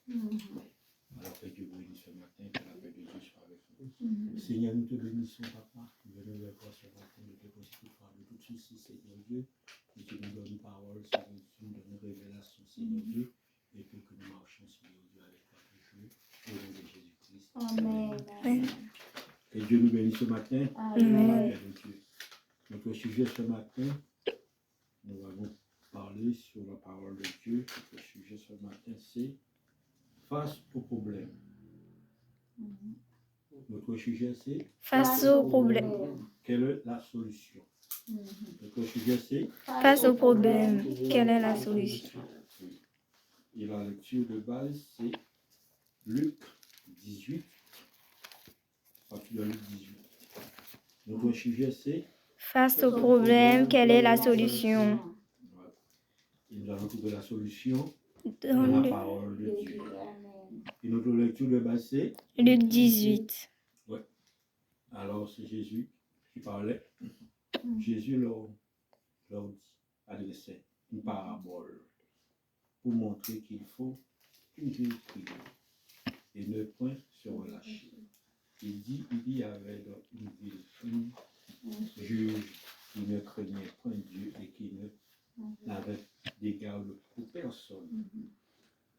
Alors que Dieu bénisse ce matin, que la paix de Dieu soit avec nous. Seigneur, nous te bénissons, papa. Nous venons vers toi ce matin, de te poser toutefois de tout ceci, Seigneur Dieu. Que tu nous donnes une parole, Seigneur Dieu, tu nous donnes une révélation, Seigneur Dieu, et que nous marchions, Seigneur Dieu, avec toi toujours, au nom de Jésus-Christ. Amen. Que Dieu nous bénisse ce matin. Amen. Notre sujet ce matin, nous allons parler sur la parole de Dieu. Notre sujet ce matin, c'est face au problème. Notre sujet, c'est face au problème. Quelle est la solution? Notre sujet, c'est Face au problème, quelle est la solution? Et la lecture de base, c'est Luc 18, à partir de Luc 18. Notre sujet, c'est face au problème, quelle est la solution? Et nous allons trouver la solution dans la parole de Dieu. Et notre lecture de base, c'est Luc 18. Ouais. Alors, c'est Jésus qui parlait. Jésus leur dit, adressait une parabole pour montrer qu'il faut toujours prier et ne point se relâcher. Il y avait dans une ville un juge qui ne craignait point Dieu et qui n'avait d'égard pour personne.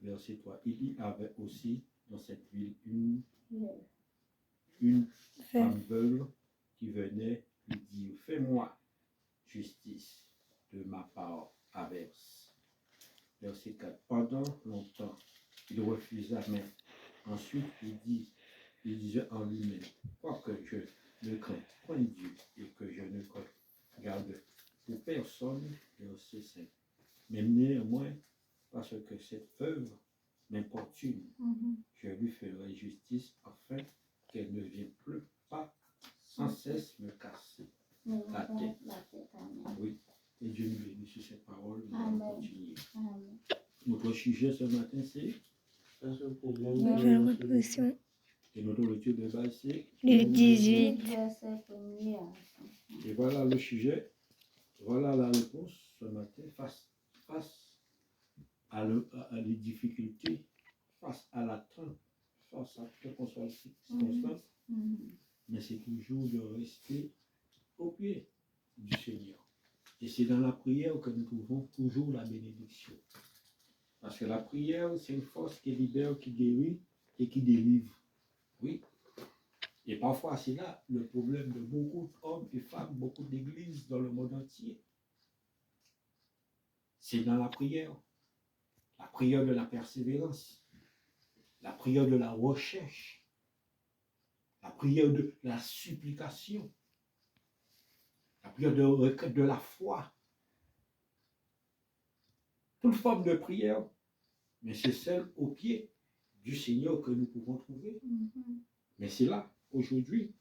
Verset 3. Il y avait aussi dans cette ville une femme veuve qui venait lui dire, fais-moi justice de ma part averse. Verset 4. Pendant longtemps, il refusa, mais ensuite il disait en lui-même, quoique je ne crains point Dieu et que je ne garde pour personne, verset 5. Mais néanmoins, parce que cette veuve m'importune, je lui ferai justice afin qu'elle ne vienne plus pas sans cesse me casser la tête. Oui, et Dieu nous bénisse sur cette parole. Nous allons continuer. Notre sujet ce matin, c'est et notre lecture de base, c'est Luc 18. Et voilà le sujet, voilà la réponse ce matin face à les difficultés, face à l'attente, face à quelle qu'on soit la circonstance, mais c'est toujours de rester au pied du Seigneur. Et c'est dans la prière que nous trouvons toujours la bénédiction. Parce que la prière, c'est une force qui libère, qui guérit et qui délivre. Oui. Et parfois, c'est là le problème de beaucoup d'hommes et femmes, beaucoup d'églises dans le monde entier. C'est dans la prière de la persévérance, la prière de la recherche, la prière de la supplication, la prière de requête de la foi. Toute forme de prière, mais c'est celle au pied du Seigneur que nous pouvons trouver. Mais c'est là, aujourd'hui,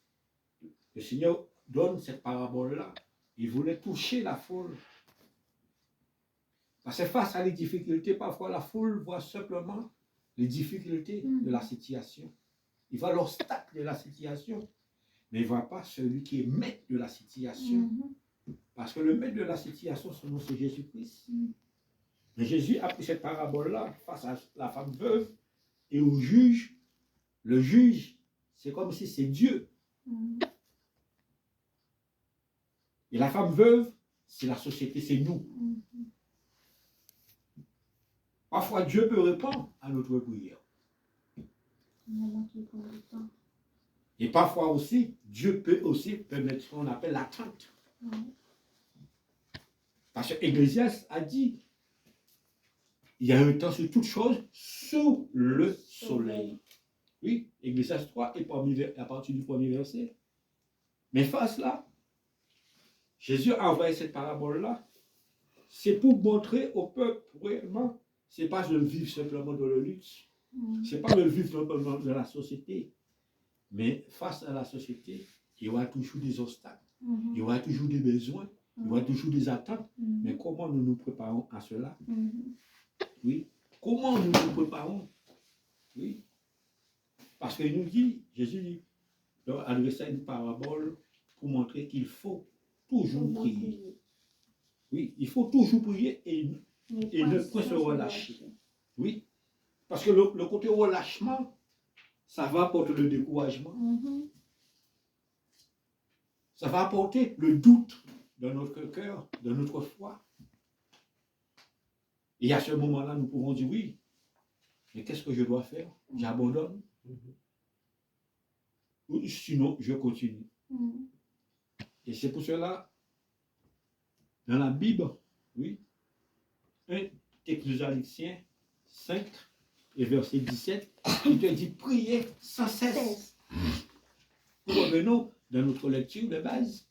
le Seigneur donne cette parabole-là. Il voulait toucher la foule. Parce que face à les difficultés, parfois la foule voit simplement les difficultés de la situation. Il voit l'obstacle de la situation, mais il ne voit pas celui qui est maître de la situation. Parce que le maître de la situation, son nom c'est Jésus-Christ. Mais Jésus a pris cette parabole-là face à la femme veuve et au juge. Le juge, c'est comme si c'est Dieu. Et la femme veuve, c'est la société, c'est nous. Parfois, Dieu peut répondre à notre prière. Et parfois aussi, Dieu peut aussi permettre ce qu'on appelle l'attente. Parce que Ecclésiaste a dit, il y a un temps sur toute chose sous le soleil. Oui, Ecclésiaste 3 est à partir du premier verset. Mais face là, Jésus a envoyé cette parabole-là. C'est pour montrer au peuple réellement, c'est pas de vivre simplement dans le luxe. C'est pas de vivre simplement dans la société. Mais face à la société, il y aura toujours des obstacles. Il y aura toujours des besoins. Il y aura toujours des attentes. Mais comment nous nous préparons à cela? Oui. Comment nous nous préparons? Oui. Parce qu'il nous dit, Jésus dit, adresser une parabole pour montrer qu'il faut toujours prier. Oui, il faut toujours prier et ne pas se relâcher. Oui. Parce que le côté relâchement, ça va apporter le découragement. Ça va apporter le doute dans notre cœur, dans notre foi. Et à ce moment-là, nous pouvons dire oui, mais qu'est-ce que je dois faire? J'abandonne. Ou sinon, je continue. Et c'est pour cela, dans la Bible, oui, 1 Thessaloniciens 5 et verset 17, il te dit priez sans cesse. Nous revenons dans notre lecture de base.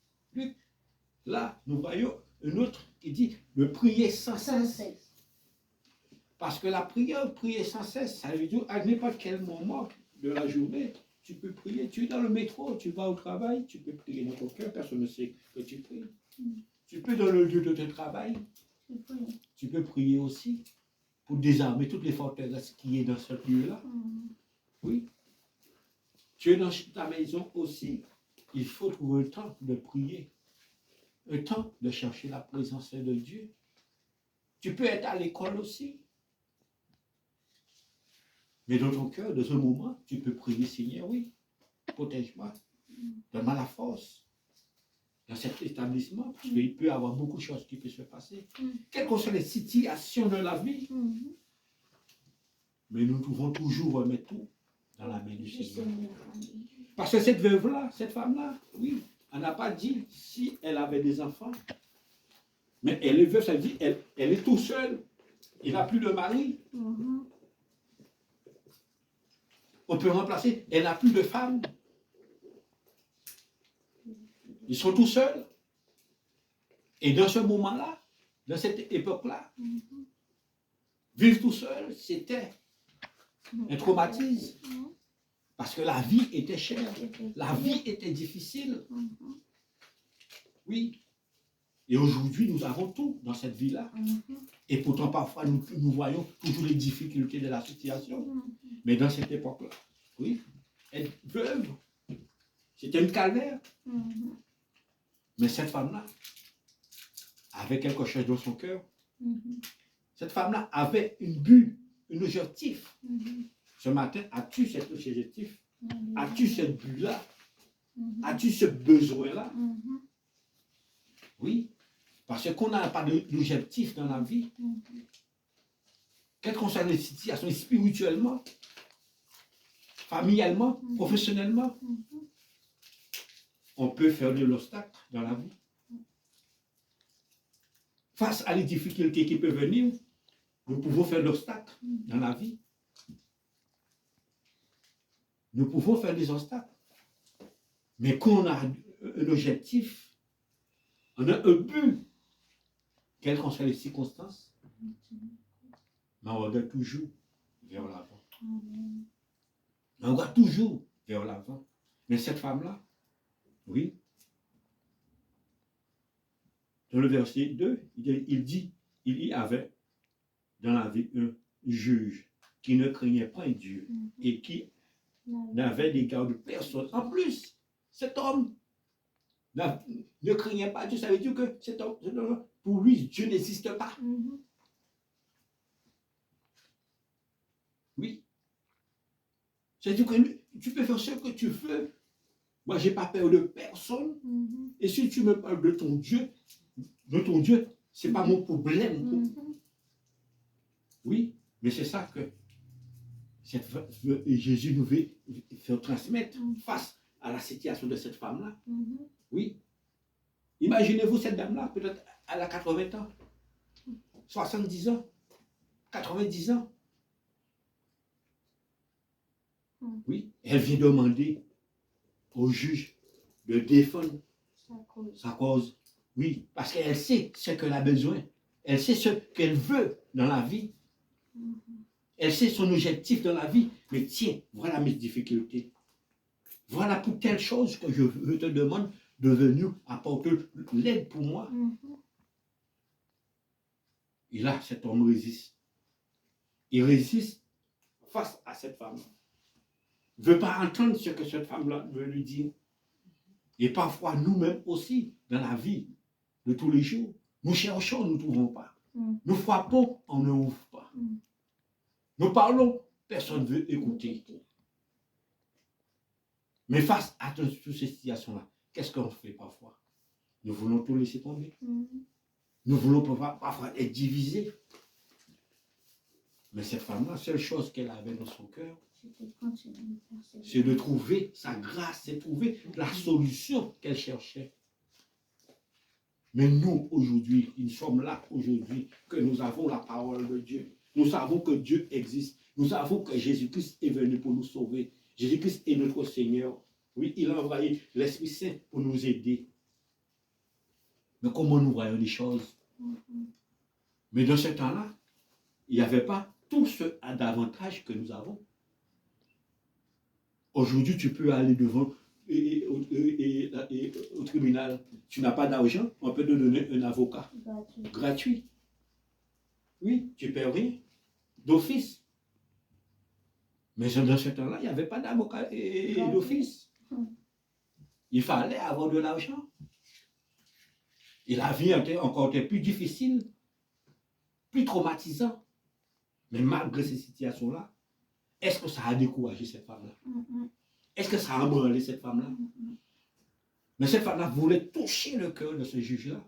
Là, nous voyons un autre qui dit de prier sans cesse. Parce que la prière, prier sans cesse, ça veut dire à n'importe quel moment de la journée, tu peux prier. Tu es dans le métro, tu vas au travail, tu peux prier dans ton cœur, personne ne sait que tu pries. Tu peux dans le lieu de ton travail, tu peux prier aussi pour désarmer toutes les forteresses qui est dans ce lieu-là. Oui. Tu es dans ta maison aussi, il faut trouver le temps de prier, un temps de chercher la présence de Dieu. Tu peux être à l'école aussi. Mais dans ton cœur, dans un moment, tu peux prier, Seigneur, oui, protège-moi, donne-moi la force dans cet établissement, parce qu'il peut y avoir beaucoup de choses qui peuvent se passer. Quelles que soient les situations de la vie, mais nous pouvons toujours remettre tout dans la main du Seigneur. Parce que cette veuve-là, cette femme-là, oui, elle n'a pas dit si elle avait des enfants, mais elle est veuve, ça veut dire elle est tout seule, il n'a plus de mari. On peut remplacer, elle n'a plus de femme. Ils sont tout seuls. Et dans ce moment-là, dans cette époque-là, vivre tout seul, c'était un traumatisme. Parce que la vie était chère, la vie était difficile. Oui. Et aujourd'hui, nous avons tout dans cette vie-là. Et pourtant, parfois, nous voyons toujours les difficultés de la situation. Mais dans cette époque-là, oui, être veuve, c'était une calvaire. Mais cette femme-là avait quelque chose dans son cœur. Cette femme-là avait une but, un objectif. Ce matin, as-tu cet objectif? As-tu cette but-là? As-tu ce besoin-là? Oui. Parce qu'on n'a pas d'objectif dans la vie. Quelles que soient les situations spirituellement, familialement, professionnellement, on peut faire de l'obstacle dans la vie. Face à les difficultés qui peuvent venir, nous pouvons faire de l'obstacle dans la vie. Nous pouvons faire des obstacles. Mais quand on a un objectif, on a un but, quelles que soient les circonstances, mais on regarde toujours vers l'avant. On regarde toujours vers l'avant. Mais cette femme-là, oui, dans le verset 2, il dit, il y avait dans la vie un juge qui ne craignait pas Dieu et qui n'avait d'égard de personne. En plus, cet homme ne craignait pas Dieu. Ça veut dire que cet homme, pour lui, Dieu n'existe pas. Oui. C'est-à-dire que tu peux faire ce que tu veux. Moi, je n'ai pas peur de personne. Et si tu me parles de ton Dieu, ce n'est pas mon problème. Oui, mais c'est ça que Jésus nous veut faire transmettre face à la situation de cette femme-là. Oui. Imaginez-vous cette dame-là, peut-être elle a 80 ans, 70 ans, 90 ans. Oui, elle vient demander au juge de défendre sa cause. Oui, parce qu'elle sait ce qu'elle a besoin. Elle sait ce qu'elle veut dans la vie. Elle sait son objectif dans la vie. Mais tiens, voilà mes difficultés. Voilà pour telle chose que je te demande de venir apporter l'aide pour moi. Et là, cet homme résiste. Il résiste face à cette femme. Il ne veut pas entendre ce que cette femme-là veut lui dire. Et parfois, nous-mêmes aussi, dans la vie de tous les jours, nous cherchons, nous ne trouvons pas. Nous frappons, on ne ouvre pas. Nous parlons, Personne ne veut écouter. Mais face à toutes ces situations-là, qu'est-ce qu'on fait parfois? Nous voulons tout laisser tomber. Nous voulons parfois être divisés. Mais cette femme-là, la seule chose qu'elle avait dans son cœur, c'est de trouver sa grâce, c'est de trouver la solution qu'elle cherchait. Mais nous, aujourd'hui, nous sommes là aujourd'hui, que nous avons la parole de Dieu. Nous savons que Dieu existe. Nous savons que Jésus-Christ est venu pour nous sauver. Jésus-Christ est notre Seigneur. Oui, il a envoyé l'Esprit Saint pour nous aider. Mais comment nous voyons les choses? Mais dans ce temps-là, il n'y avait pas tout ce d'avantage que nous avons. Aujourd'hui, tu peux aller devant au tribunal. Tu n'as pas d'argent, on peut te donner un avocat gratuit. Oui, tu ne paies rien d'office. Mais dans ce temps-là, il n'y avait pas d'avocat d'office. Il fallait avoir de l'argent. Et la vie était encore plus difficile, plus traumatisante. Mais malgré ces situations-là, est-ce que ça a découragé cette femme-là? Est-ce que ça a embranlé cette femme-là? Mais cette femme-là voulait toucher le cœur de ce juge-là.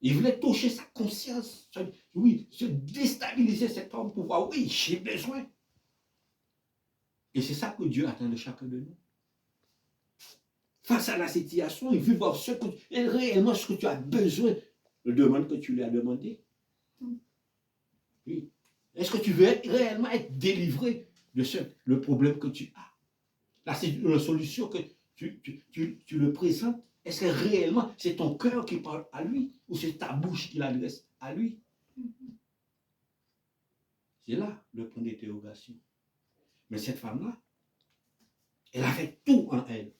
Il voulait toucher sa conscience. Oui, se déstabiliser cet homme pour voir, oui, j'ai besoin. Et c'est ça que Dieu attend de chacun de nous. Face à la situation, il veut voir réellement ce que tu as besoin. Le demande que tu lui as demandé. Oui. Est-ce que tu veux réellement être délivré de le problème que tu as? La solution que tu le présentes, est-ce que réellement c'est ton cœur qui parle à lui ou c'est ta bouche qui l'adresse à lui? C'est là le point d'interrogation. Mais cette femme-là, elle avait tout en elle.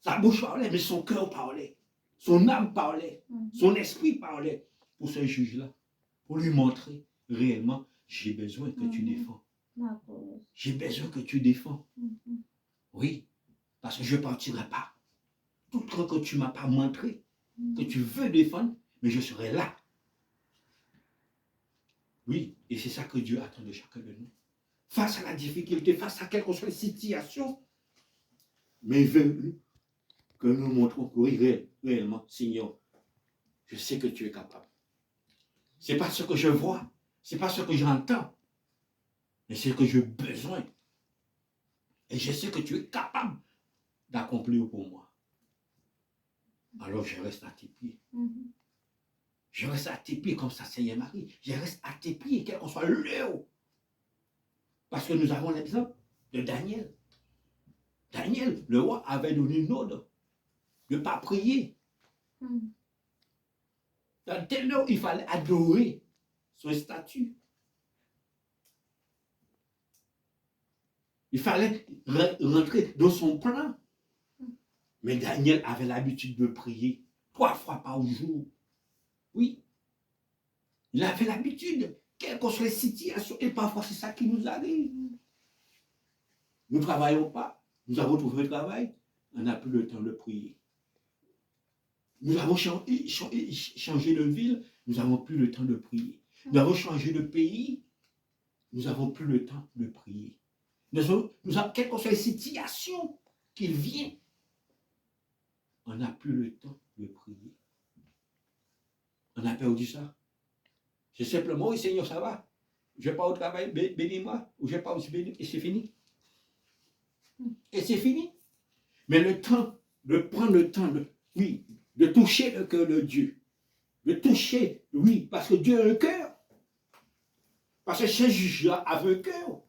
Sa bouche parlait, mais son cœur parlait. Son âme parlait. Son esprit parlait pour ce juge-là. Pour lui montrer réellement, j'ai besoin que tu défends. J'ai besoin que tu défends. Oui, parce que je ne partirai pas. Tout que tu ne m'as pas montré, que tu veux défendre, mais je serai là. Oui, et c'est ça que Dieu attend de chacun de nous. Face à la difficulté, face à quelle que soit la situation, mais il veut que nous montrons que oui, réellement, Seigneur, je sais que tu es capable. Ce n'est pas ce que je vois, ce n'est pas ce que j'entends, mais c'est ce que j'ai besoin. Et je sais que tu es capable d'accomplir pour moi. Alors je reste à tes pieds. Je reste à tes pieds comme ça, Seigneur Marie. Je reste à tes pieds, quel que soit l'heure. Parce que nous avons l'exemple de Daniel. Daniel, le roi, avait donné une ordre de ne pas prier. Dans telle heure, il fallait adorer son statut. Il fallait rentrer dans son plan. Mais Daniel avait l'habitude de prier 3 fois par jour. Oui. Il avait l'habitude, quelles que soient les situations, et parfois c'est ça qui nous arrive. Nous ne travaillons pas, nous avons trouvé un travail, on n'a plus le temps de prier. Nous avons changé de ville, nous n'avons plus le temps de prier. Nous avons changé de pays, nous n'avons plus le temps de prier. Nous avons, quelles que soient les situations qui viennent, on n'a plus le temps de prier. On a perdu ça. C'est simplement, oui Seigneur, ça va. Je ne vais pas au travail, bénis-moi, ou je ne vais pas aussi bénir, et c'est fini. Et c'est fini. Mais le temps, de prendre le temps, de toucher le cœur de Dieu. De toucher, oui, parce que Dieu a un cœur. Parce que ce juge-là avait un cœur.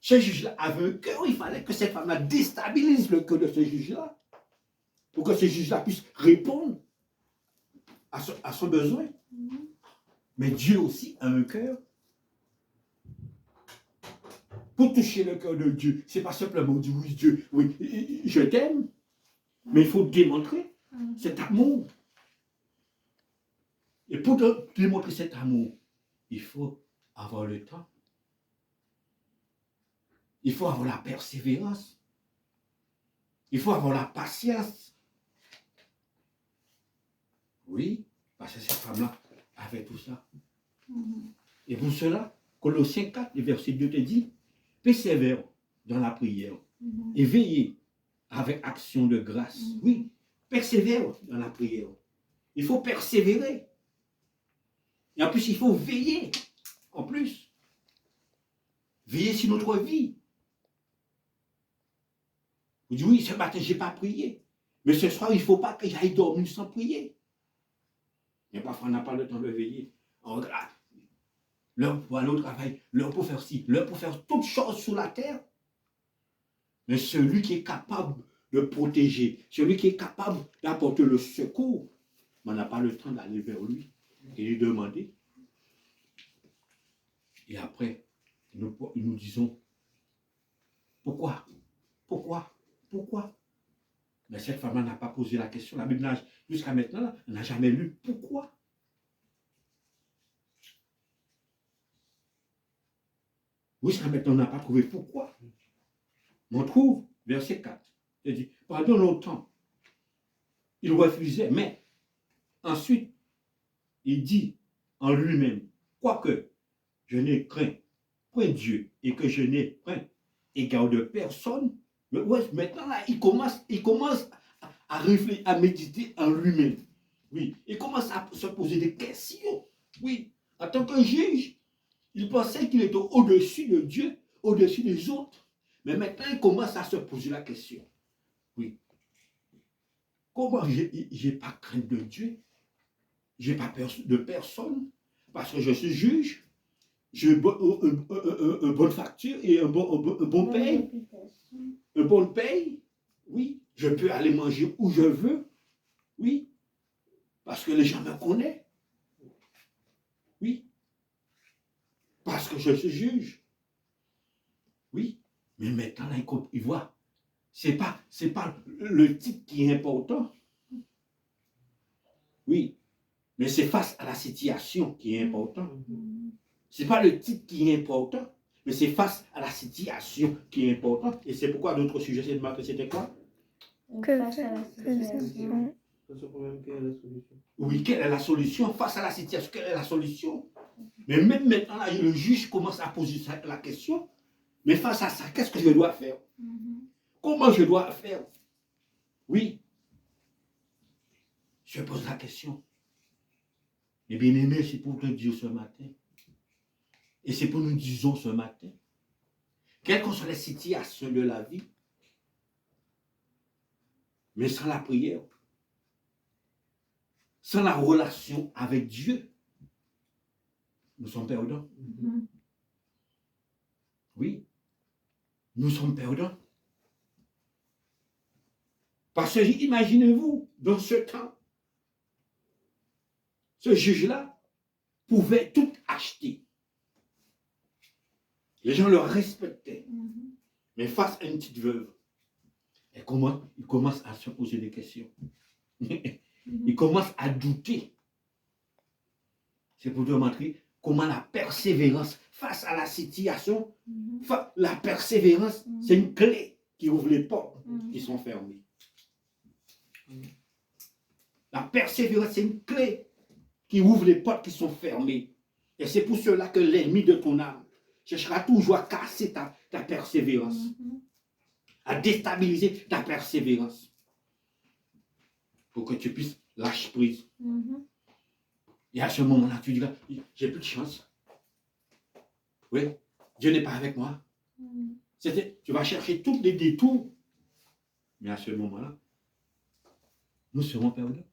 Ce juge-là avait un cœur. Il fallait que cette femme-là déstabilise le cœur de ce juge-là. Pour que ce juge-là puisse répondre à son besoin. Mais Dieu aussi a un cœur. Pour toucher le cœur de Dieu, ce n'est pas simplement dire oui, Dieu, oui, je t'aime. Mais il faut démontrer cet amour. Et pour démontrer cet amour, il faut avoir le temps. Il faut avoir la persévérance. Il faut avoir la patience. Oui, parce que cette femme-là avait tout ça. Et pour cela, Colossiens 4, le verset 2 te dit, persévère dans la prière et veillez avec action de grâce. Oui, persévère dans la prière. Il faut persévérer. Et en plus, il faut veiller. En plus, veiller sur notre vie. Vous dites, oui, ce matin, je n'ai pas prié. Mais ce soir, il ne faut pas que j'aille dormir sans prier. Mais parfois, on n'a pas le temps de veiller. On regarde. L'heure pour aller au travail, l'heure pour faire ci, l'heure pour faire toutes choses sur la terre. Mais celui qui est capable de protéger, celui qui est capable d'apporter le secours, on n'a pas le temps d'aller vers lui et lui demander. Et après, nous disons, pourquoi? Pourquoi? Pourquoi? Mais cette femme n'a pas posé la question. La Bible, jusqu'à maintenant, elle n'a jamais lu pourquoi. Jusqu'à maintenant, on n'a pas trouvé pourquoi. Mais on trouve, verset 4, il dit, pendant longtemps, il refusait, mais ensuite, il dit en lui-même, quoique je n'ai craint point Dieu et que je n'ai point égard de personne, mais ouais, maintenant là, il commence à réfléchir, à méditer en lui-même. Oui, il commence à se poser des questions. Oui, en tant que juge, il pensait qu'il était au-dessus de Dieu, au-dessus des autres. Mais maintenant, il commence à se poser la question. Oui. Comment j'ai pas crainte de Dieu? J'ai pas peur de personne parce que je suis juge. J'ai une bonne facture et un bon paye. Un bon paye. Oui. Je peux aller manger où je veux. Oui. Parce que les gens me connaissent. Oui. Parce que je suis juge. Oui. Mais maintenant, là, il voit. C'est pas le titre qui est important. Oui. Mais c'est face à la situation qui est important. Ce n'est pas le titre qui est important, mais c'est face à la situation qui est importante. Et c'est pourquoi notre sujet, c'est de marquer, c'était quoi? Face à la situation. Oui, quelle est la solution? Face à la situation, quelle est la solution? Mais même maintenant, là, le juge commence à poser la question. Mais face à ça, qu'est-ce que je dois faire? Comment je dois faire? Oui. Je pose la question. Et bien aimé, c'est pour te dire ce matin. Et c'est pour nous disons ce matin. Quelles que soient les situations de la vie, mais sans la prière, sans la relation avec Dieu, nous sommes perdants. Oui, nous sommes perdants. Parce que imaginez-vous, dans ce temps, ce juge-là pouvait tout acheter. Les gens le respectaient. Mais face à une petite veuve, il commence à se poser des questions. Il commence à douter. C'est pour te montrer comment la persévérance face à la situation, la persévérance, c'est une clé qui ouvre les portes qui sont fermées. La persévérance, c'est une clé qui ouvre les portes qui sont fermées. Et c'est pour cela que l'ennemi de ton âme cherchera toujours à casser ta persévérance, à déstabiliser ta persévérance, pour que tu puisses lâcher prise. Et à ce moment-là, tu diras, j'ai plus de chance. Oui, Dieu n'est pas avec moi. Tu vas chercher tous les détours. Mais à ce moment-là, nous serons perdus.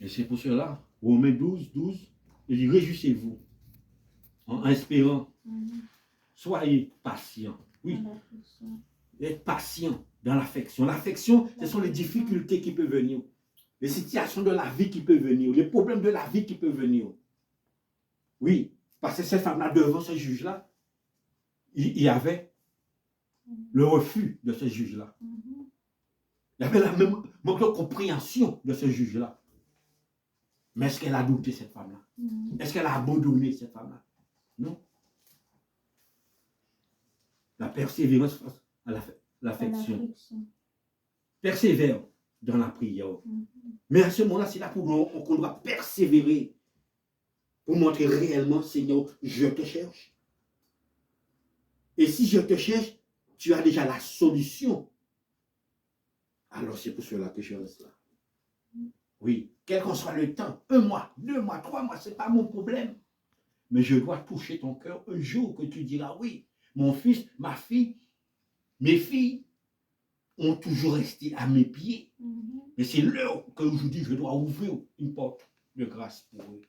Et c'est pour cela, Romains 12, il dit, réjouissez-vous en espérant. Soyez patient. Oui. Être patient dans l'affection. L'affection, ce sont les difficultés qui peuvent venir. Les situations de la vie qui peuvent venir. Les problèmes de la vie qui peuvent venir. Oui. Parce que cette femme-là, devant ce juge-là, il y avait le refus de ce juge-là. Il y avait la même manque de compréhension de ce juge-là. Mais est-ce qu'elle a douté, cette femme-là? Est-ce qu'elle a abandonné, cette femme-là? Non. La persévérance face à l'affection. Persévère dans la prière. Mais à ce moment-là, c'est là qu'on doit persévérer. pour montrer réellement, Seigneur, je te cherche. Et si je te cherche, tu as déjà la solution. Alors c'est pour cela que je reste là. Oui, quel qu'en soit le temps, 1 mois, 2 mois, 3 mois, ce n'est pas mon problème. Mais je dois toucher ton cœur un jour que tu diras, oui, mon fils, ma fille, mes filles ont toujours resté à mes pieds. Mais c'est l'heure qu'aujourd'hui je dois ouvrir une porte de grâce pour eux.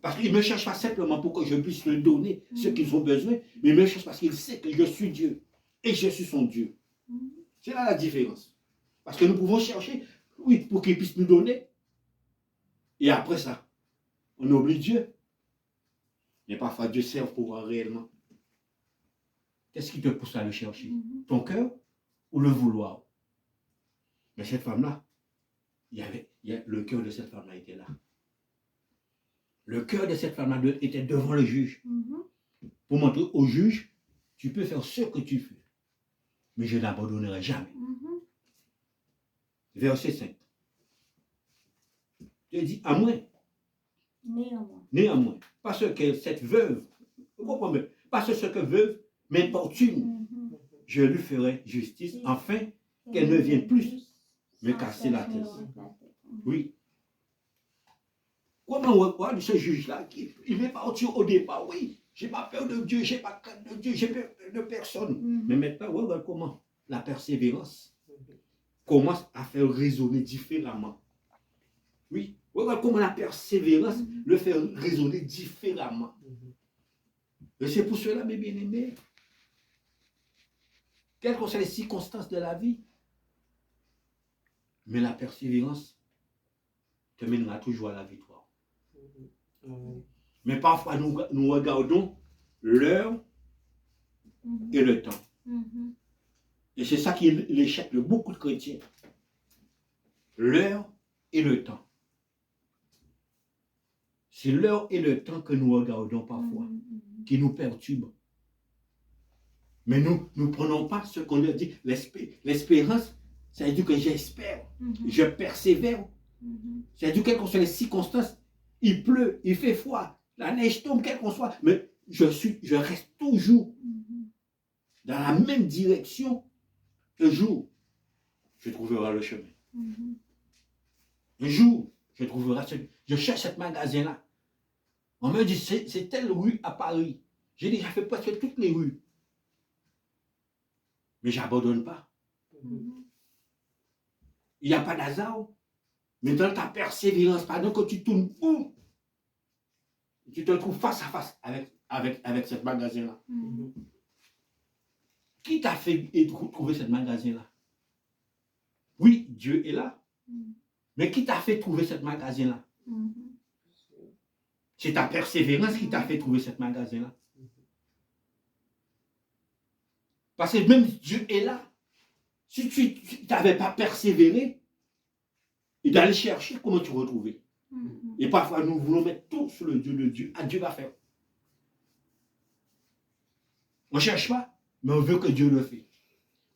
Parce qu'ils ne me cherchent pas simplement pour que je puisse leur donner ce qu'ils ont besoin, mais ils me cherchent parce qu'ils savent que je suis Dieu et je suis son Dieu. C'est là la différence. Parce que nous pouvons chercher, oui, pour qu'ils puissent nous donner. Et après ça, on oublie Dieu. Mais parfois Dieu sert pour voir réellement. Qu'est-ce qui te pousse à le chercher? Ton cœur ou le vouloir? Mais cette femme-là, le cœur de cette femme-là était là. Le cœur de cette femme-là était devant le juge. Pour montrer au juge, tu peux faire ce que tu veux, mais je n'abandonnerai jamais. Verset 5. Dieu dit, à moins. Néanmoins. Parce que cette veuve, parce que veuve m'importune, je lui ferai justice, afin qu'elle ne vienne plus me casser la tête. Oui. Comment on voit ce juge-là, il m'est parti au départ, oui, j'ai pas peur de Dieu, j'ai pas crainte de Dieu, j'ai peur de personne. Mais maintenant, regarde comment la persévérance commence à faire résonner différemment. Oui, regarde comment la persévérance le fait résonner différemment. Et c'est pour cela, mes bien-aimés, quelles que soient les circonstances de la vie, mais la persévérance te mènera toujours à la victoire. Mais parfois, nous regardons l'heure et le temps. Et c'est ça qui est l'échec de beaucoup de chrétiens. L'heure et le temps. C'est l'heure et le temps que nous regardons parfois, qui nous perturbent. Mais nous ne prenons pas ce qu'on a dit. L'espérance, ça veut dire que j'espère, je persévère. Ça veut dire quelles que soient les circonstances, il pleut, il fait froid, la neige tombe, quel qu'on soit, mais je reste toujours dans la même direction. Un jour, je trouverai le chemin. Un jour, je cherche ce magasin-là. On me dit, c'est telle rue à Paris. J'ai déjà fait presque toutes les rues. Mais je n'abandonne pas. Il n'y a pas d'hasard. Mais dans ta persévérance, pendant que tu tournes, boum, tu te trouves face à face avec ce magasin-là. Qui t'a fait trouver ce magasin-là? Oui, Dieu est là. Mais qui t'a fait trouver ce magasin-là? C'est ta persévérance qui t'a fait trouver ce magasin-là. Parce que même Dieu est là. Si tu n'avais pas persévéré, et d'aller chercher comment tu retrouver. Et parfois, nous voulons mettre tout sur le Dieu de Dieu. Ah, Dieu va faire. On ne cherche pas, mais on veut que Dieu le fasse.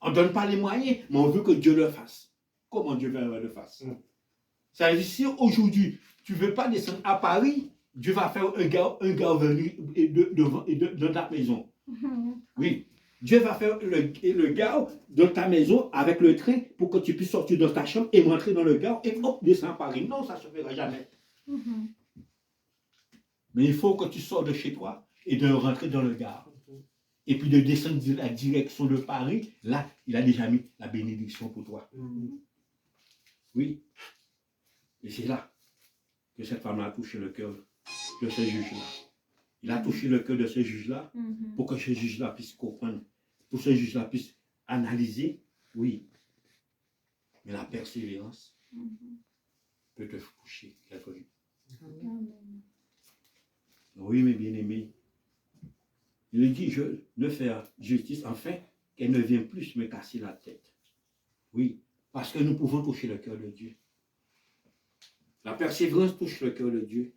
On ne donne pas les moyens, mais on veut que Dieu le fasse. Comment Dieu veut le fasse? Ça veut dire, si aujourd'hui, tu ne veux pas descendre à Paris, Dieu va faire un gars venir dans ta maison. Oui. Dieu va faire le gare dans ta maison avec le train pour que tu puisses sortir de ta chambre et rentrer dans le gare et hop, descendre à Paris. Non, ça ne se fera jamais. Mais il faut que tu sors de chez toi et de rentrer dans le gare. Et puis de descendre de la direction de Paris. Là, il a déjà mis la bénédiction pour toi. Oui. Et c'est là que cette femme a touché le cœur de ce juge-là. Il a touché le cœur de ce juge-là pour que ce juge-là puisse comprendre, pour que ce juge-là puisse analyser, oui. Mais la persévérance peut te toucher quelque chose. Oui, mes bien-aimés. Il dit, je ne fais justice afin qu'elle ne vienne plus me casser la tête. Oui, parce que nous pouvons toucher le cœur de Dieu. La persévérance touche le cœur de Dieu.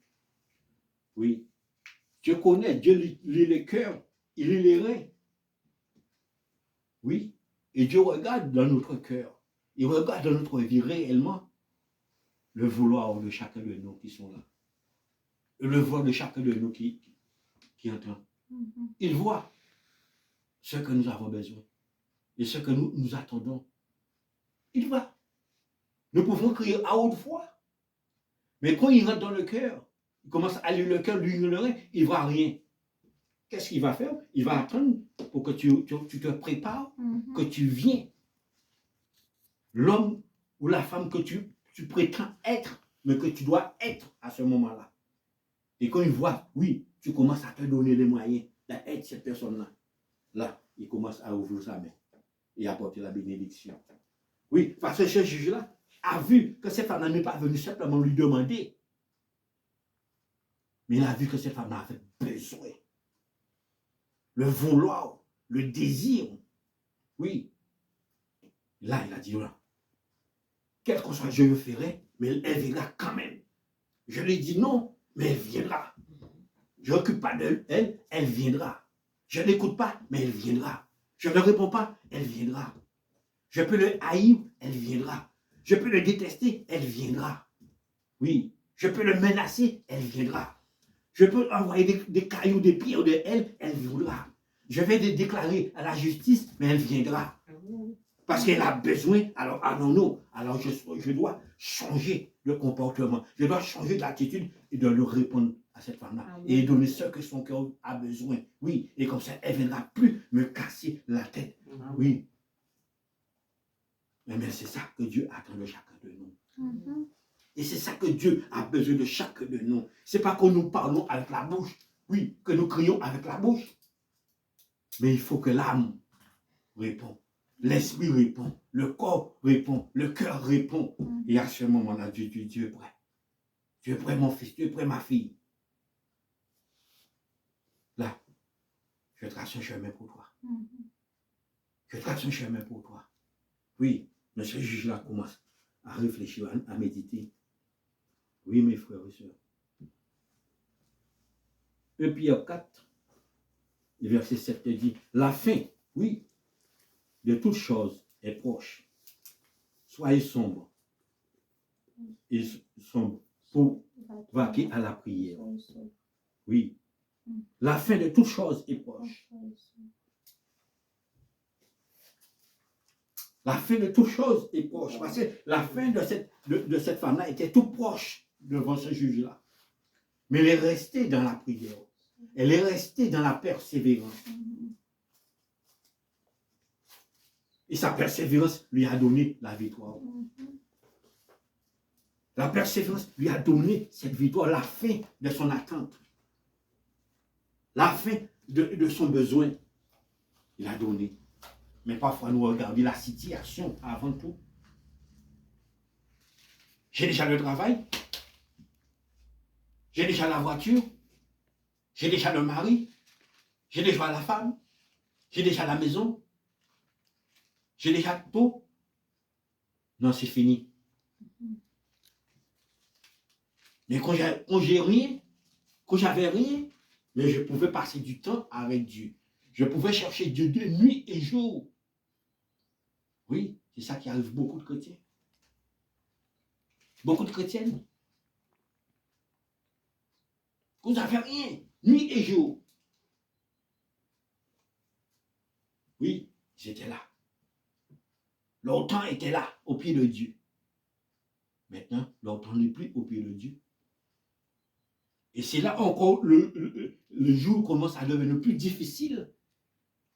Oui. Dieu connaît, Dieu lit les cœurs, il lit les reins. Oui. Et Dieu regarde dans notre cœur. Il regarde dans notre vie réellement le vouloir de chacun de nous qui sont là. le voit de chacun de nous qui entend. Il voit ce que nous avons besoin et ce que nous attendons. Il voit. Nous pouvons crier à haute voix. Mais quand il rentre dans le cœur, il commence à lire le cœur, lui ignorer, il ne voit rien. Qu'est-ce qu'il va faire? Il va attendre pour que tu te prépares, que tu viens. L'homme ou la femme que tu prétends être, mais que tu dois être à ce moment-là. Et quand il voit, oui, tu commences à te donner les moyens d'être cette personne-là. Là, il commence à ouvrir sa main et à apporter la bénédiction. Oui, parce que ce juge-là a vu que cette femme n'est pas venue simplement lui demander, mais il a vu que cette femme avait besoin. Le vouloir, le désir. Oui. Là, il a dit, voilà, quel que soit je le ferai, mais elle viendra quand même. Je lui ai dit non, mais elle viendra. Je ne m'occupe pas d'elle, elle viendra. Je ne l'écoute pas, mais elle viendra. Je ne réponds pas, elle viendra. Je peux le haïr, elle viendra. Je peux le détester, elle viendra. Oui, je peux le menacer, elle viendra. Je peux envoyer des cailloux, des pierres de elle, elle viendra. Je vais le déclarer à la justice, mais elle viendra. Parce qu'elle a besoin, alors non. Alors je dois changer le comportement. Je dois changer d'attitude et de lui répondre à cette femme-là. Et donner ce que son cœur a besoin. Oui, et comme ça, elle ne viendra plus me casser la tête. Oui. Mais c'est ça que Dieu attend de chacun de nous. Et c'est ça que Dieu a besoin de chacun de nous. Ce n'est pas que nous parlons avec la bouche. Oui, que nous crions avec la bouche. Mais il faut que l'âme réponde. L'esprit répond, le corps répond, le cœur répond. Et à ce moment-là, Dieu est prêt. Dieu est prêt, mon fils, Dieu est prêt, ma fille. Là, je trace un chemin pour toi. Je trace un chemin pour toi. Oui, mais ce juge-là commence à réfléchir, à méditer. Oui, mes frères et sœurs. 1 Pierre 4, verset 7 te dit, la fin, oui, de toute chose est proche. Soyez sombres. Et sombres pour vaquer à la prière. Oui. La fin de toute chose est proche. La fin de toute chose est proche. Parce que la fin de cette femme-là était tout proche devant ce juge-là. Mais elle est restée dans la prière. Elle est restée dans la persévérance. Et sa persévérance lui a donné la victoire. La persévérance lui a donné cette victoire, la fin de son attente. La fin de son besoin. Il a donné. Mais parfois, nous regardons la situation avant tout. J'ai déjà le travail. J'ai déjà la voiture. J'ai déjà le mari. J'ai déjà la femme. J'ai déjà la maison. J'ai déjà tout. Non, c'est fini. Mais quand j'ai rien, quand j'avais rien, mais je pouvais passer du temps avec Dieu. Je pouvais chercher Dieu de nuit et jour. Oui, c'est ça qui arrive beaucoup de chrétiens. Beaucoup de chrétiennes. Vous n'avez rien, nuit et jour. Oui, j'étais là. Leur temps était là, au pied de Dieu. Maintenant, leur temps n'est plus au pied de Dieu. Et c'est là encore le jour commence à devenir plus difficile.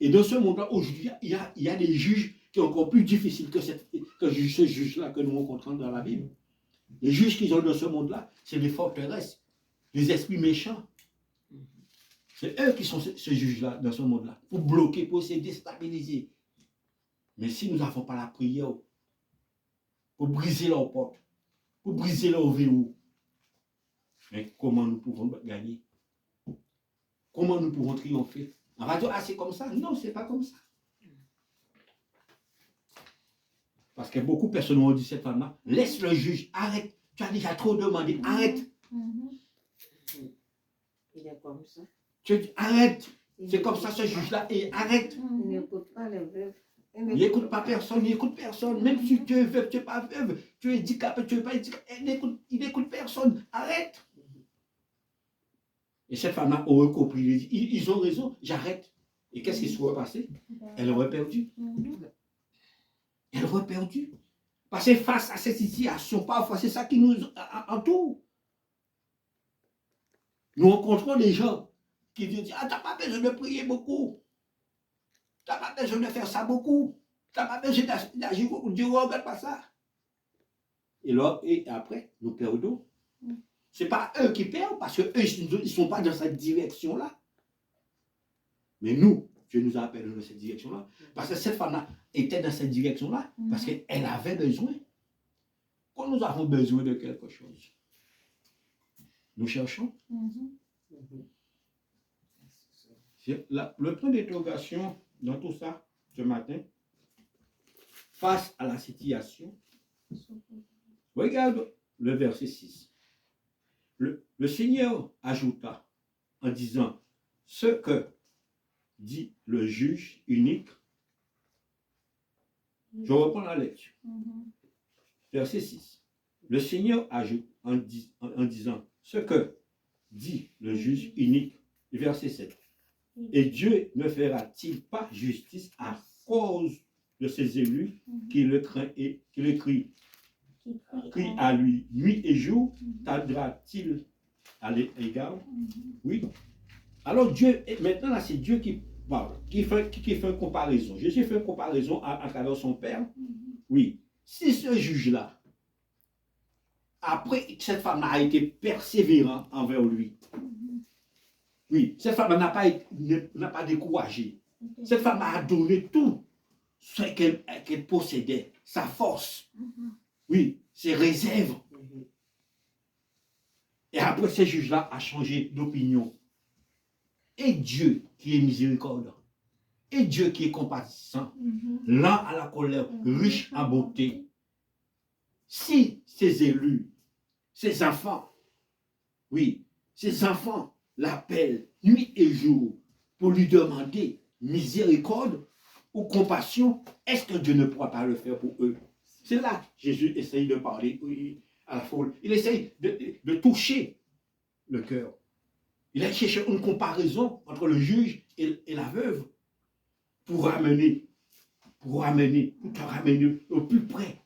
Et dans ce monde-là, aujourd'hui, il y a des juges qui sont encore plus difficiles que ce juge-là que nous rencontrons dans la Bible. Les juges qui sont dans ce monde-là, c'est les forteresses, les esprits méchants. C'est eux qui sont ces juges-là dans ce monde-là, pour bloquer, pour essayer de déstabiliser. Mais si nous n'avons pas la prière, pour briser leurs portes, pour briser leurs verrous, mais comment nous pouvons gagner? Comment nous pouvons triompher? On va dire, ah, c'est comme ça. Non, c'est pas comme ça. Parce que beaucoup de personnes ont dit cette femme-là, laisse le juge, arrête. Tu as déjà trop demandé, arrête. Il est comme ça. Tu dis, arrête. C'est comme ça ce juge-là, et arrête. Il n'écoute pas les veuves. Il n'écoute pas personne, il n'écoute personne. Même si tu es veuve, tu n'es pas veuve, tu es handicapé, tu n'es pas handicapé, il n'écoute personne. Arrête. Et cette femme-là aurait compris. Ils ont raison, j'arrête. Et qu'est-ce qui serait passé? Elle aurait perdu. Elle aurait perdu. Parce que face à cette situation, parfois, c'est ça qui nous entoure. Nous rencontrons des gens qui disent, ah, t'as pas besoin de prier beaucoup. T'as pas besoin de faire ça beaucoup. T'as pas besoin d'agir beaucoup. Dieu ne regarde pas ça. Et là, et après, nous perdons. Ce n'est pas eux qui perdent, parce qu'eux, ils ne sont pas dans cette direction-là. Mais nous, Dieu nous a appelés dans cette direction-là. Parce que cette femme-là était dans cette direction-là, parce qu'elle avait besoin. Quand nous avons besoin de quelque chose, nous cherchons. Le point d'interrogation dans tout ça, ce matin, face à la situation, regarde le verset 6. Le Seigneur ajouta en disant, ce que dit le juge unique, je reprends la lecture. Verset 6. Le Seigneur ajoute en disant, ce que dit le juge unique, verset 7. Et Dieu ne fera-t-il pas justice à cause de ses élus qui le craignent et qui le crient à lui nuit et jour? Tardera-t-il à l'égard? Oui. Alors Dieu, maintenant là c'est Dieu qui parle, qui fait une comparaison. Jésus fait une comparaison à travers son Père. Oui. Si ce juge-là, après que cette femme a été persévérante envers lui, oui, cette femme n'a pas découragé. Cette femme a donné tout ce qu'elle possédait, sa force, oui, ses réserves. Et après, ce juge-là a changé d'opinion. Et Dieu qui est miséricordieux, et Dieu qui est compatissant, lent à la colère, riche en bonté, si ses élus, ses enfants, oui, ses enfants l'appellent nuit et jour pour lui demander miséricorde ou compassion, est-ce que Dieu ne pourra pas le faire pour eux? C'est là que Jésus essaye de parler à la foule. Il essaye de toucher le cœur. Il a cherché une comparaison entre le juge et la veuve pour te ramener au plus près.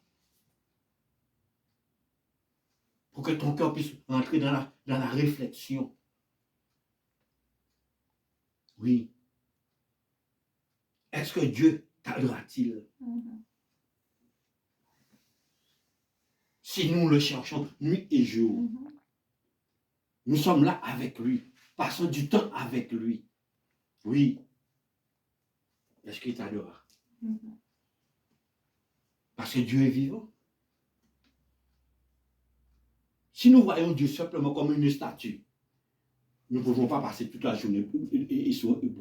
Pour que ton cœur puisse entrer dans la réflexion. Oui. Est-ce que Dieu tardera-t-il? Si nous le cherchons nuit et jour, nous sommes là avec lui, passons du temps avec lui. Oui. Est-ce qu'il tardera? Parce que Dieu est vivant. Si nous voyons Dieu simplement comme une statue, nous ne pouvons pas passer toute la journée pour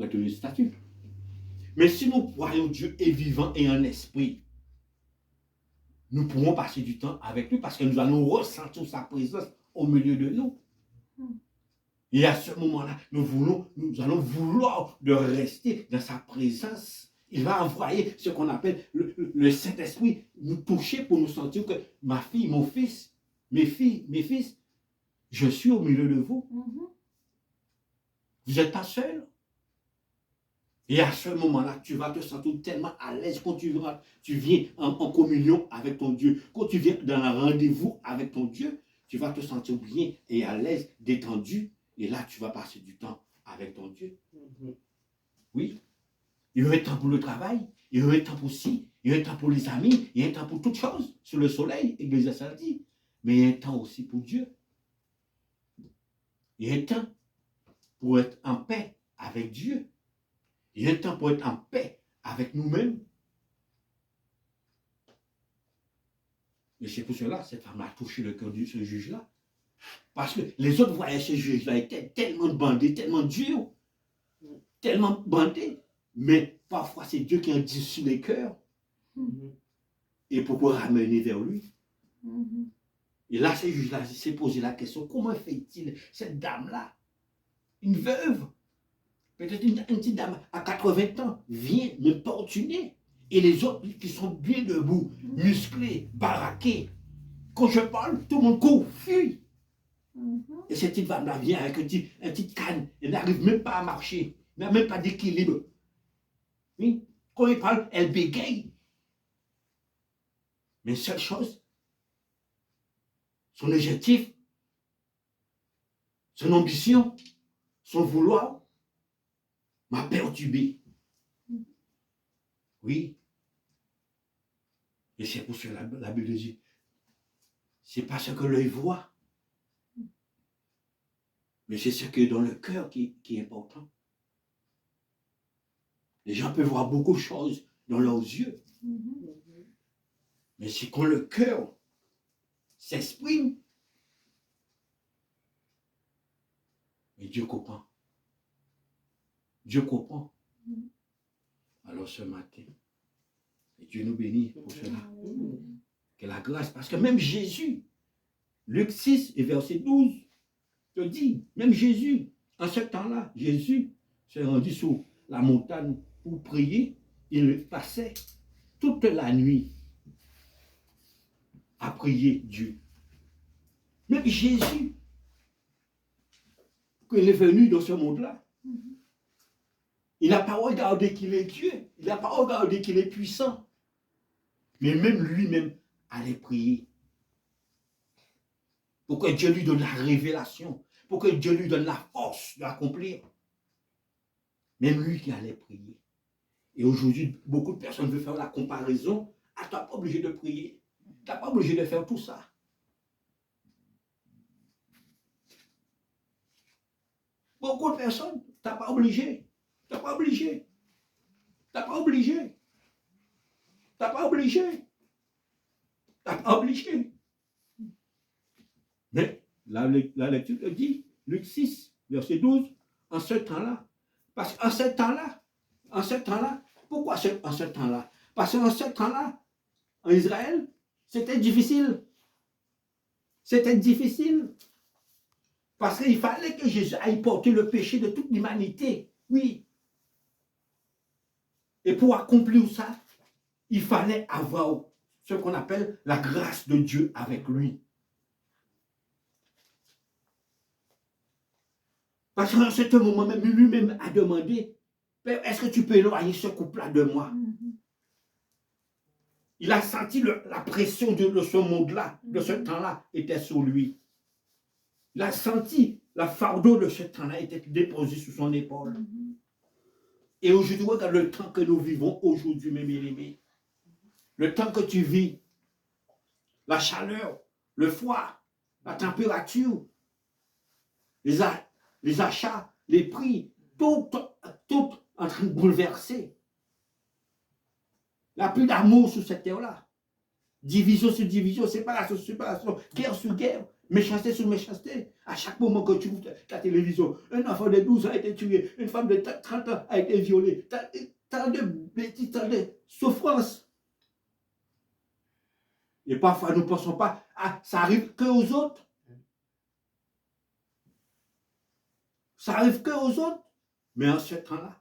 être une statue. Mais si nous voyons Dieu est vivant et en esprit, nous pourrons passer du temps avec lui parce que nous allons ressentir sa présence au milieu de nous. Et à ce moment-là, nous allons vouloir de rester dans sa présence. Il va envoyer ce qu'on appelle le Saint-Esprit, nous toucher pour nous sentir que ma fille, mon fils, mes fils, je suis au milieu de vous. Vous n'êtes pas seul. Et à ce moment-là, tu vas te sentir tellement à l'aise quand tu viens en communion avec ton Dieu. Quand tu viens dans un rendez-vous avec ton Dieu, tu vas te sentir bien et à l'aise, détendu. Et là, tu vas passer du temps avec ton Dieu. Oui. Il y a un temps pour le travail, il y a un temps pour ci, il y a un temps pour les amis, il y a un temps pour toutes choses. Sur le soleil, Église a dit. Mais il y a un temps aussi pour Dieu. Il y a un temps pour être en paix avec Dieu. Il y a un temps pour être en paix avec nous-mêmes. Et c'est pour cela que cette femme a touché le cœur de ce juge-là. Parce que les autres voyaient ce juge-là étaient tellement bandés, tellement durs, tellement bandés. Mais parfois, c'est Dieu qui en dissout les cœurs. Et pour ramener vers lui. Et là, ce juge-là s'est posé la question, comment fait-il cette dame-là, une veuve, peut-être une petite dame à 80 ans, vient m'importuner. Et les autres qui sont bien debout, musclés, baraqués. Quand je parle, tout le monde court, fuit. Et cette petite femme-là vient avec un petit canne. Elle n'arrive même pas à marcher. Elle n'a même pas d'équilibre. Oui? Quand il parle, elle bégaye. Mais une seule chose, son objectif, son ambition, son vouloir m'a perturbé. Oui. Et c'est pour cela la Bible dit, c'est pas ce que l'œil voit, mais c'est ce qui est dans le cœur qui est important. Les gens peuvent voir beaucoup de choses dans leurs yeux, mais c'est quand le cœur s'exprime, et Dieu comprend. Dieu comprend. Alors ce matin, et Dieu nous bénit pour cela. Que la grâce, parce que même Jésus, Luc 6 et verset 12, te dit, même Jésus, en ce temps-là, Jésus s'est rendu sur la montagne pour prier. Il passait toute la nuit à prier Dieu. Même Jésus, quand il est venu dans ce monde-là, il n'a pas regardé qu'il est Dieu, il n'a pas regardé qu'il est puissant, mais même lui-même allait prier. Pour que Dieu lui donne la révélation, pour que Dieu lui donne la force d'accomplir. Même lui qui allait prier. Et aujourd'hui, beaucoup de personnes veulent faire la comparaison. Ah, tu n'es pas obligé de prier. Tu n'es pas obligé de faire tout ça. Beaucoup de personnes, tu n'es pas obligé. Tu n'es pas obligé. Tu n'es pas obligé. Tu n'es pas obligé. Tu n'es pas obligé. Mais la lecture te dit, Luc 6, verset 12, en ce temps-là. Parce qu'en ce temps-là, pourquoi en ce temps-là? Parce qu'en ce temps-là, en Israël, c'était difficile. C'était difficile. Parce qu'il fallait que Jésus aille porter le péché de toute l'humanité. Oui. Et pour accomplir ça, il fallait avoir ce qu'on appelle la grâce de Dieu avec lui. Parce qu'en ce moment même, lui-même a demandé, est-ce que tu peux éloigner ce couple-là de moi? Il a senti la pression de ce monde-là, de ce temps-là, était sur lui. Il a senti le fardeau de ce temps-là était déposé sur son épaule. Et aujourd'hui, regarde le temps que nous vivons aujourd'hui, mes bien-aimés. Le temps que tu vis, la chaleur, le froid, la température, les achats, les prix, tout en train de bouleverser. Il n'y a plus d'amour sur cette terre-là. Division sur division, séparation sur séparation, guerre sur guerre, méchanceté sur méchanceté. À chaque moment que tu ouvres ta télévision, un enfant de 12 ans a été tué, une femme de 30 ans a été violée. Tant de bêtises, tant de souffrances. Et parfois, nous ne pensons pas, ah, ça arrive que aux autres. Ça arrive que aux autres. Mais en ce temps-là,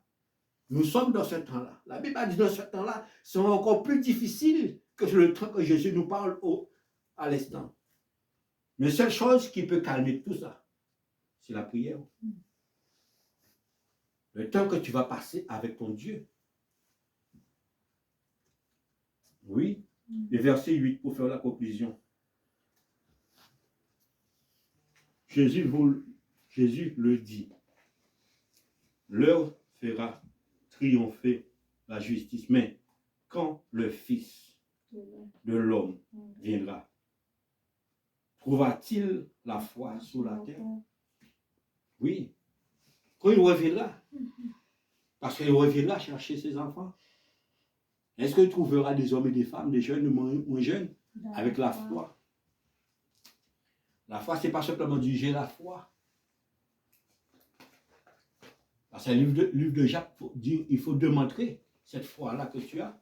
nous sommes dans ce temps-là. La Bible a dit dans ce temps-là, c'est encore plus difficile que le temps que Jésus nous parle à l'instant. Mais la seule chose qui peut calmer tout ça, c'est la prière. Le temps que tu vas passer avec ton Dieu. Oui. Le verset 8 pour faire la conclusion. Jésus le dit. L'heure fera triompher la justice. Mais quand le Fils de l'homme viendra, trouvera-t-il la foi sur la terre? Oui. Quand il reviendra, parce qu'il reviendra chercher ses enfants, est-ce qu'il trouvera des hommes et des femmes, des jeunes ou moins jeunes, avec la foi? La foi, ce n'est pas simplement dire j'ai la foi. Parce que le livre de Jacques dit il faut démontrer cette foi-là que tu as.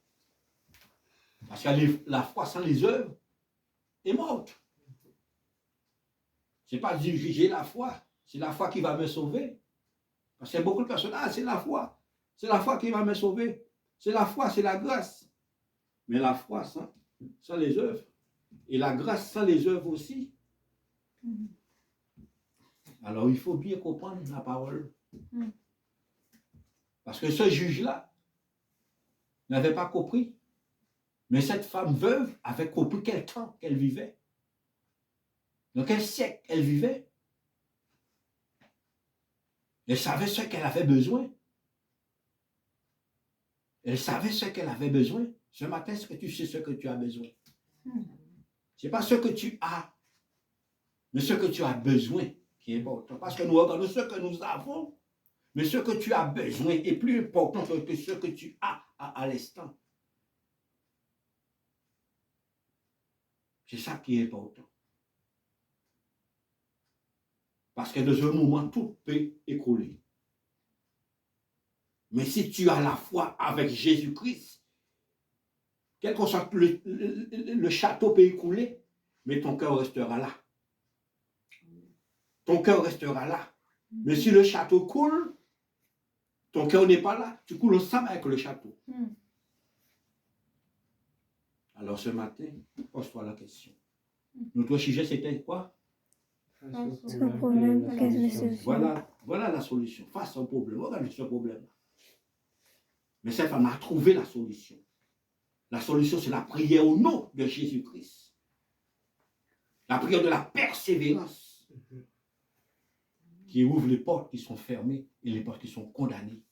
Parce que la foi sans les œuvres est morte. Ce n'est pas dire j'ai la foi, c'est la foi qui va me sauver. Parce qu'il y a beaucoup de personnes, ah c'est la foi qui va me sauver. C'est la foi, c'est la grâce. Mais la foi sans les œuvres. Et la grâce sans les œuvres aussi. Alors, il faut bien comprendre la parole. Mm. Parce que ce juge-là n'avait pas compris. Mais cette femme veuve avait compris quel temps qu'elle vivait. Dans quel siècle elle vivait. Elle savait ce qu'elle avait besoin. Elle savait ce qu'elle avait besoin. Ce matin, est-ce que tu sais ce que tu as besoin? Ce n'est pas ce que tu as, mais ce que tu as besoin qui est important. Parce que nous regardons ce que nous avons, mais ce que tu as besoin est plus important que ce que tu as à l'instant. C'est ça qui est important. Parce que dans un moment, tout peut écrouler. Mais si tu as la foi avec Jésus-Christ, quel que soit le château peut écouler, mais ton cœur restera là. Ton cœur restera là. Mais si le château coule, ton cœur n'est pas là. Tu coules ensemble avec le château. Alors ce matin, pose-toi la question. Notre sujet, c'était quoi? Ce problème, quelle est la solution? Voilà la solution. Face au problème. Regarde ce problème-là. Mais cette femme a trouvé la solution. La solution, c'est la prière au nom de Jésus-Christ. La prière de la persévérance. Qui ouvre les portes qui sont fermées et les portes qui sont condamnées.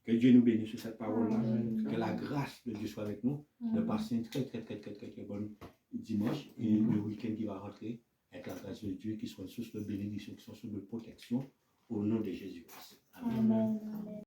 Que Dieu nous bénisse sur cette parole-là. Que la grâce de Dieu soit avec nous. De passer un très bon dimanche et le week-end qui va rentrer avec la grâce de Dieu qui soit une source de bénédiction, qui soit une source de protection au nom de Jésus-Christ. Amen.